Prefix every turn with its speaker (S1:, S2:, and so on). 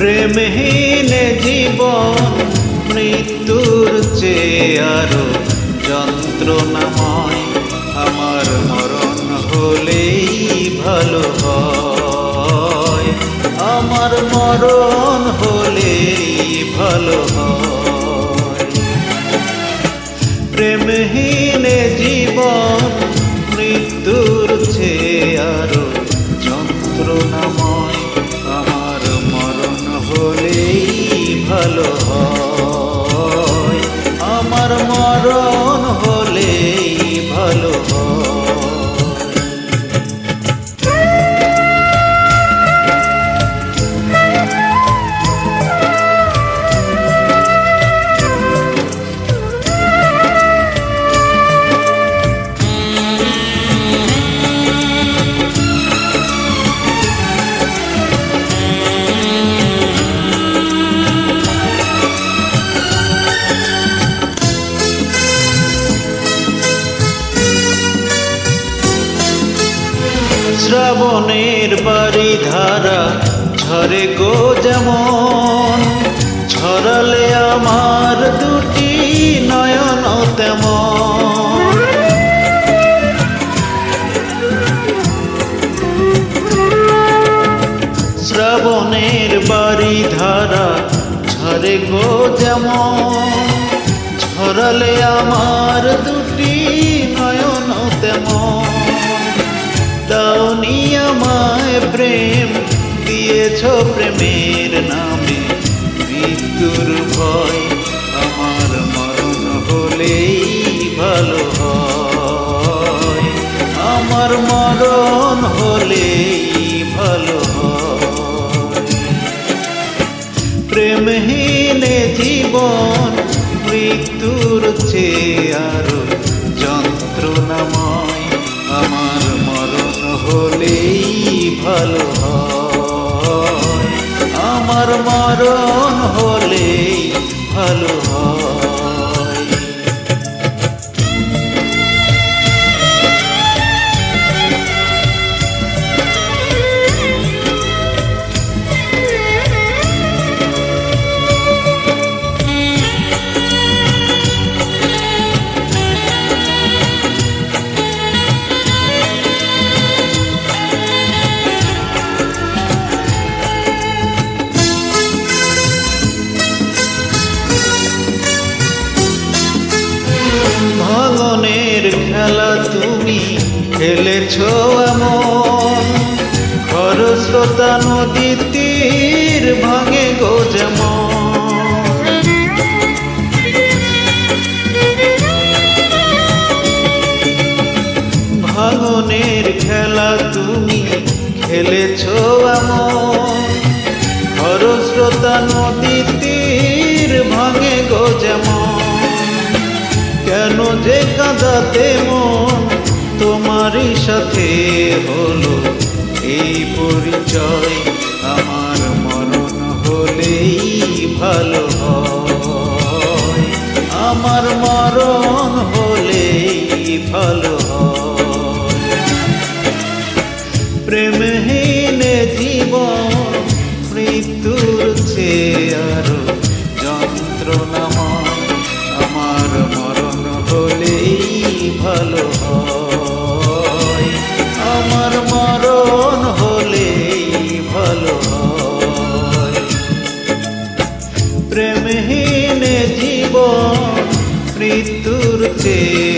S1: প্রেমহীন জীবন মৃত্যুর চেয়ে আরো যন্ত্রণাময়। আমার মরণ হলেই ভালো হয়, আমার মরণ হলেই ভালো হয়। প্রেমহীন জীবন মৃত্যুর চেয়ে আরো যন্ত্রণাময়। আমার মরণ হলেই ভালো হয়, আমার মরণ হলেই ভালো হয়। শ্রাবণের বাড়ি ধারা ঝরে গো যেমন, ঝরালে আমার দুটি নয়ন তেমন। শ্রাবণের বাড়ি ধারা ঝরে গো যেমন, ঝরালে আমার দুটি নয়ন তেমন। দাওনি আমায় প্রেম, দিয়েছ প্রেমের নামে মৃত্যুর ভয়। আমার মরণ হলেই ভালো হয়, আমার মরণ হলেই ভালো হয়। প্রেমহীন জীবন মৃত্যুর চেয়ে আরো যন্ত্রণাময়। আমার মরণ হলেই ভালো হয়, আমার মরণ হলেই ভালো হয়। ভাঙনের খেলা তুমি খেলেছ এমন, খরস্রোতা নদী তীর ভাঙে গো যেমন। ভাঙনের খেলা তুমি খেলেছ এমন, খরস্রোতা নদী তীর ভাঙে গো যেমন। কেন যে কাঁদাতে মন, তোমারই সাথে হলো এই পরিচয়। আমার মরণ হলেই ভালো হয়, আমার মরণ হলেই ভালো হয়। প্রেমহীন জীবন মৃত্যুর চেয়ে আরো যন্ত্রণাময়। আমার মরণ হলেই ভালো হয়, আমার মরণ হলেই ভালো হয়। প্রেমহীন জীবন মৃত্যুর চেয়ে